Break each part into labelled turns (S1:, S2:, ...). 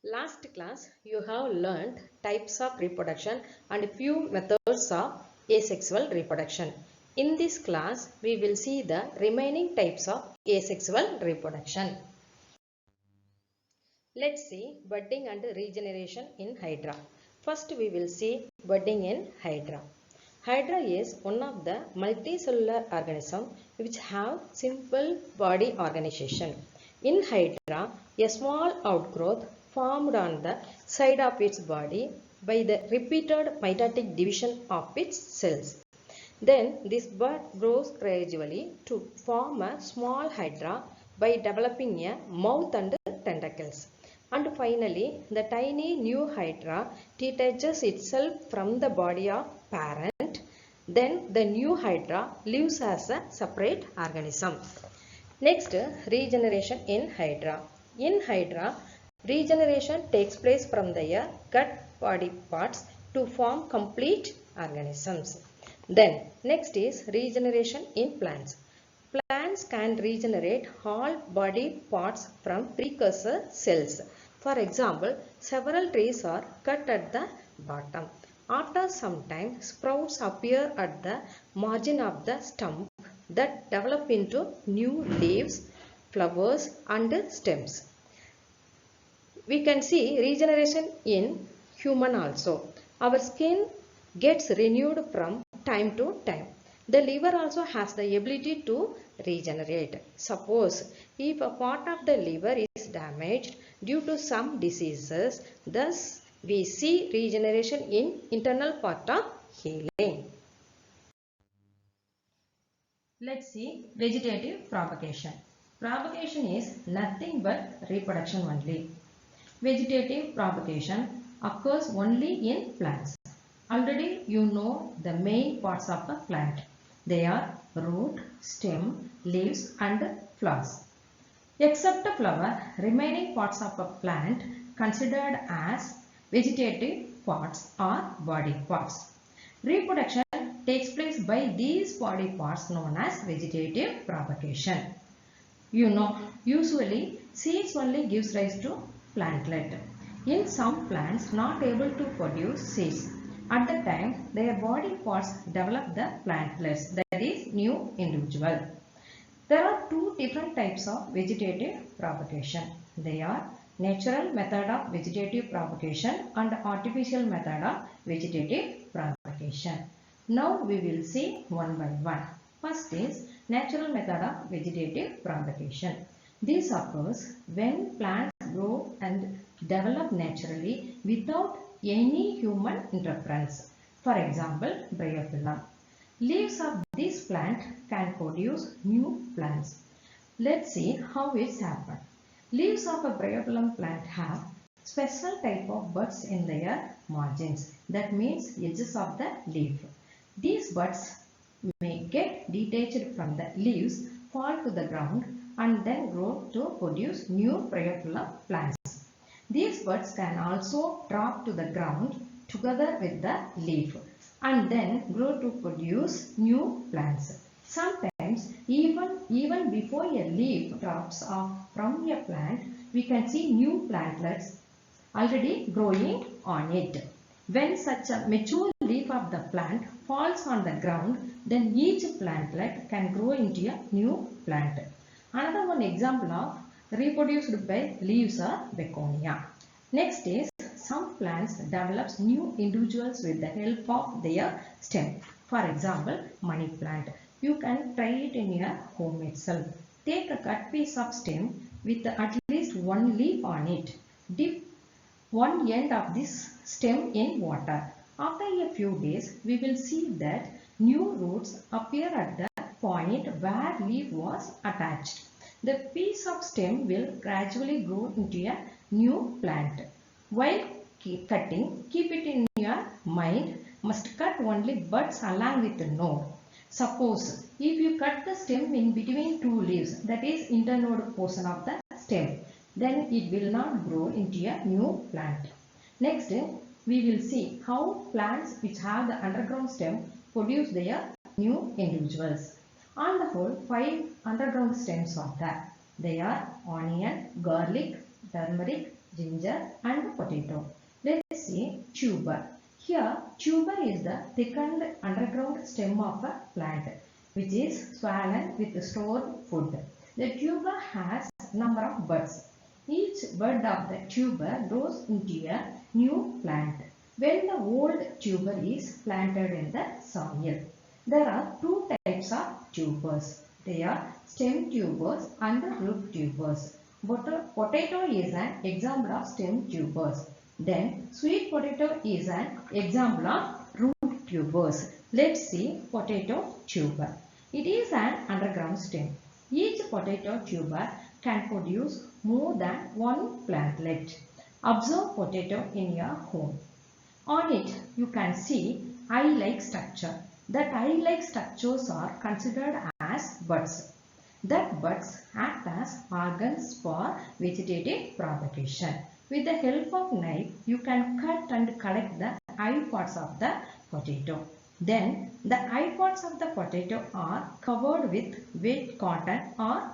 S1: Last class you have learned types of reproduction and few methods of asexual reproduction. In this class we will see the remaining types of asexual reproduction. Let's see budding and regeneration in Hydra. First we will see budding in Hydra. Hydra is one of the multicellular organisms which have simple body organization. In Hydra, a small outgrowth formed on the side of its body by the repeated mitotic division of its cells. Then this bud grows gradually to form a small hydra by developing a mouth and tentacles. And finally, the tiny new hydra detaches itself from the body of parent. Then the new hydra lives as a separate organism. Next, regeneration in hydra. In hydra, regeneration takes place from the gut body parts to form complete organisms. Then, next is regeneration in plants. Plants can regenerate all body parts from precursor cells. For example, several trees are cut at the bottom. After some time, sprouts appear at the margin of the stump that develop into new leaves, flowers and stems. We can see regeneration in human also. Our skin gets renewed from time to time. The liver also has the ability to regenerate. Suppose if a part of the liver is damaged due to some diseases, thus we see regeneration in internal part of healing. Let's see vegetative propagation. Propagation is nothing but reproduction only. Vegetative propagation occurs only in plants. Already you know the main parts of a plant. They are root, stem, leaves and flowers. Except the flower, remaining parts of a plant considered as vegetative parts or body parts. Reproduction takes place by these body parts known as vegetative propagation. You know, usually seeds only gives rise to plantlet. In some plants not able to produce seeds, at the time their body parts develop the plantlets, that is new individual. There are two different types of vegetative propagation. They are natural method of vegetative propagation and artificial method of vegetative propagation. Now we will see one by one. First is natural method of vegetative propagation. This occurs when plants grow and develop naturally without any human interference. For example, Bryophyllum. Leaves of this plant can produce new plants. Let's see how it's happened. Leaves of a Bryophyllum plant have special type of buds in their margins. That means edges of the leaf. These buds may get detached from the leaves, fall to the ground and then grow to produce new Bryophyllum plants. These buds can also drop to the ground together with the leaf and then grow to produce new plants. Sometimes even before a leaf drops off from a plant, we can see new plantlets already growing on it. When such a mature leaf of the plant falls on the ground, then each plantlet can grow into a new plant. Another one example of reproduced by leaves are Begonia. Next is some plants develops new individuals with the help of their stem. For example, money plant. You can try it in your home itself. Take a cut piece of stem with at least one leaf on it. Dip one end of this stem in water. After a few days, we will see that new roots appear at the point where leaf was attached. The piece of stem will gradually grow into a new plant. While cutting, keep it in your mind, must cut only buds along with the node. Suppose if you cut the stem in between two leaves, that is internode portion of the stem, then it will not grow into a new plant. Next, we will see how plants which have the underground stem produce their new individuals. On the whole, 5 underground stems are there. They are onion, garlic, turmeric, ginger and potato. Let's see tuber. Here tuber is the thickened underground stem of a plant which is swollen with stored food. The tuber has number of buds. Each bud of the tuber grows into a new plant when the old tuber is planted in the soil. There are two types of tubers. They are stem tubers and root tubers. Potato is an example of stem tubers. Then sweet potato is an example of root tubers. Let's see potato tuber. It is an underground stem. Each potato tuber can produce more than one plantlet. Observe potato in your home. On it you can see eye-like structure. That eye-like structures are considered as buds. That buds act as organs for vegetative propagation. With the help of knife, you can cut and collect the eye parts of the potato. Then the eye parts of the potato are covered with wet cotton or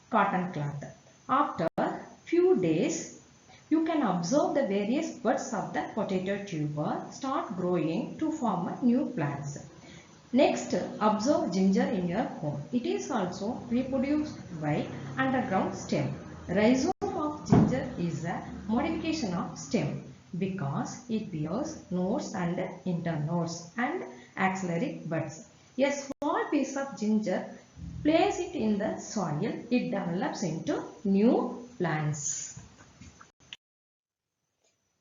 S1: cotton cloth. After few days, you can observe the various buds of the potato tuber start growing to form new plants. Next, observe ginger in your home. It is also reproduced by underground stem. Rhizome of ginger is a modification of stem because it bears nodes and internodes and axillary buds. A small piece of ginger, place it in the soil, it develops into new plants.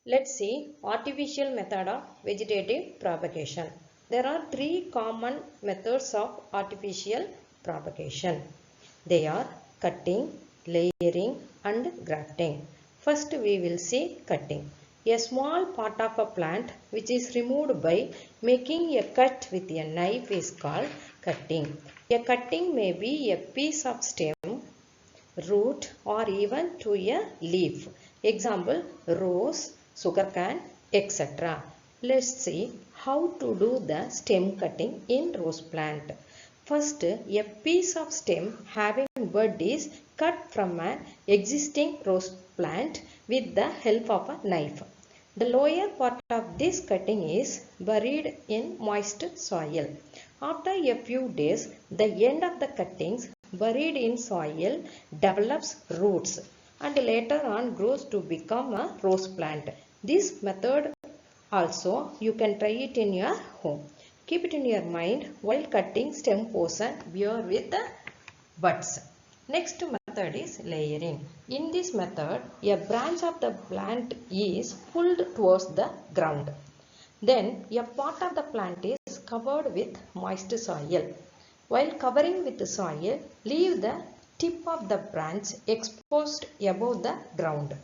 S1: Let's see artificial method of vegetative propagation. There are three common methods of artificial propagation. They are cutting, layering and grafting. First we will see cutting. A small part of a plant which is removed by making a cut with a knife is called cutting. A cutting may be a piece of stem, root or even to a leaf. Example, rose, sugarcane, etc. Let's see how to do the stem cutting in rose plant. First, a piece of stem having bud is cut from an existing rose plant with the help of a knife. The lower part of this cutting is buried in moist soil. After a few days, the end of the cuttings buried in soil develops roots and later on grows to become a rose plant. This method also you can try it in your home. Keep it in your mind while cutting stem portion bear with the buds. Next method is layering. In this method, a branch of the plant is pulled towards the ground. Then a part of the plant is covered with moist soil. While covering with the soil, leave the tip of the branch exposed above the ground.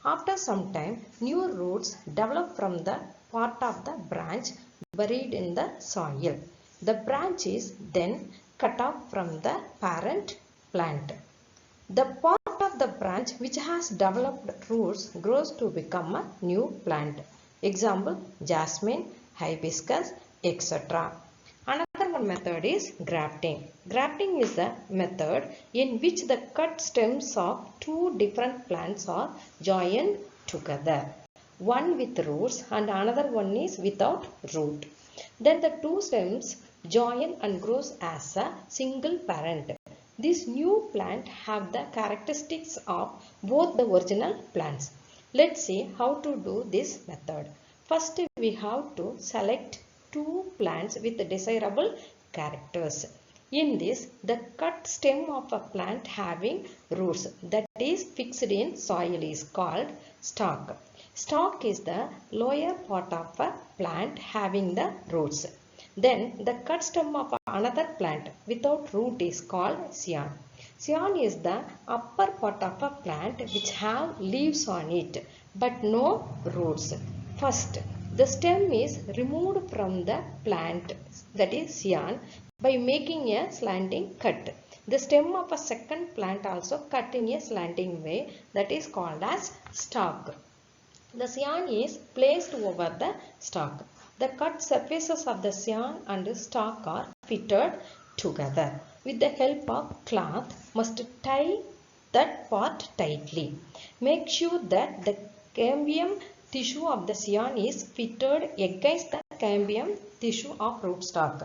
S1: After some time, new roots develop from the part of the branch buried in the soil. The branch is then cut off from the parent plant. The part of the branch which has developed roots grows to become a new plant. Example, jasmine, hibiscus, etc. Another one method is grafting. Grafting is the method in which the cut stems of two different plants are joined together. One with roots and another one is without root. Then the two stems join and grows as a single parent. This new plant have the characteristics of both the original plants. Let's see how to do this method. First we have to select two plants with desirable characters. In this, the cut stem of a plant having roots that is fixed in soil is called stalk. Stalk is the lower part of a plant having the roots. Then the cut stem of another plant without root is called scion. Scion is the upper part of a plant which have leaves on it but no roots. First, the stem is removed from the plant, that is scion, by making a slanting cut. The stem of a second plant also cut in a slanting way, that is called as stalk. The scion is placed over the stalk. The cut surfaces of the scion and stalk are fitted together. With the help of cloth, must tie that part tightly. Make sure that the cambium tissue of the scion is fitted against the cambium tissue of rootstock.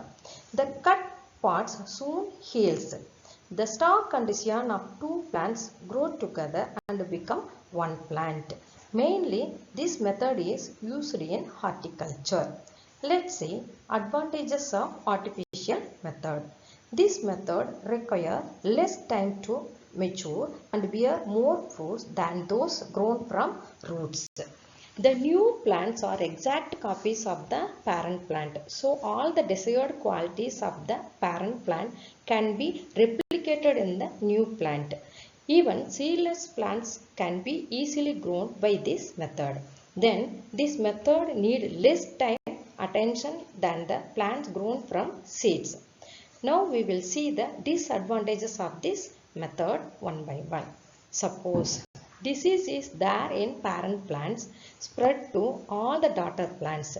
S1: The cut parts soon heals. The stalk and scion of two plants grow together and become one plant. Mainly, this method is used in horticulture. Let's see advantages of artificial method. This method requires less time to mature and bear more fruits than those grown from roots. The new plants are exact copies of the parent plant. So all the desired qualities of the parent plant can be replicated in the new plant. Even seedless plants can be easily grown by this method. Then this method needs less time attention than the plants grown from seeds. Now we will see the disadvantages of this method one by one. Suppose disease is there in parent plants spread to all the daughter plants.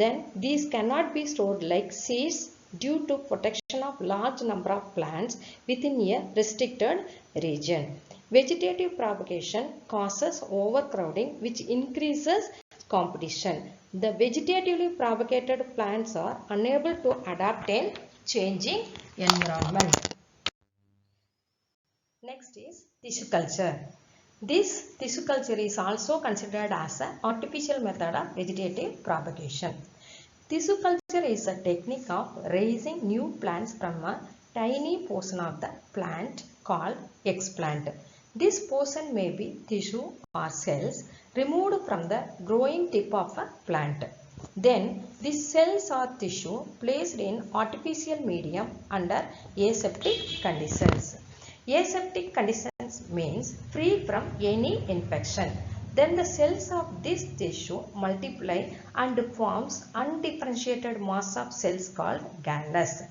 S1: Then these cannot be stored like seeds due to protection of large number of plants within a restricted region. Vegetative propagation causes overcrowding which increases competition. The vegetatively propagated plants are unable to adapt in changing environment. Next is tissue culture. This tissue culture is also considered as an artificial method of vegetative propagation. Tissue culture is a technique of raising new plants from a tiny portion of the plant called explant. This portion may be tissue or cells removed from the growing tip of a plant. Then these cells or tissue placed in artificial medium under aseptic conditions. Aseptic conditions means free from any infection. Then the cells of this tissue multiply and forms undifferentiated mass of cells called granules.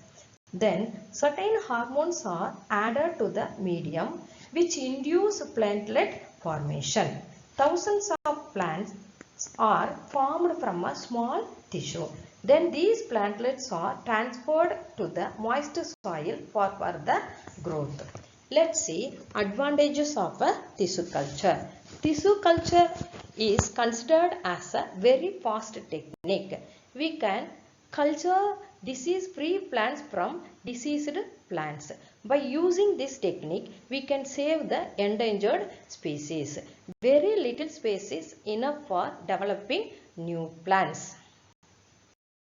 S1: Then certain hormones are added to the medium which induce plantlet formation. Thousands of plants are formed from a small tissue. Then these plantlets are transferred to the moist soil for further growth. Let's see advantages of a tissue culture. Tissue culture is considered as a very fast technique. We can culture disease-free plants from diseased plants. By using this technique, we can save the endangered species. Very little space is enough for developing new plants.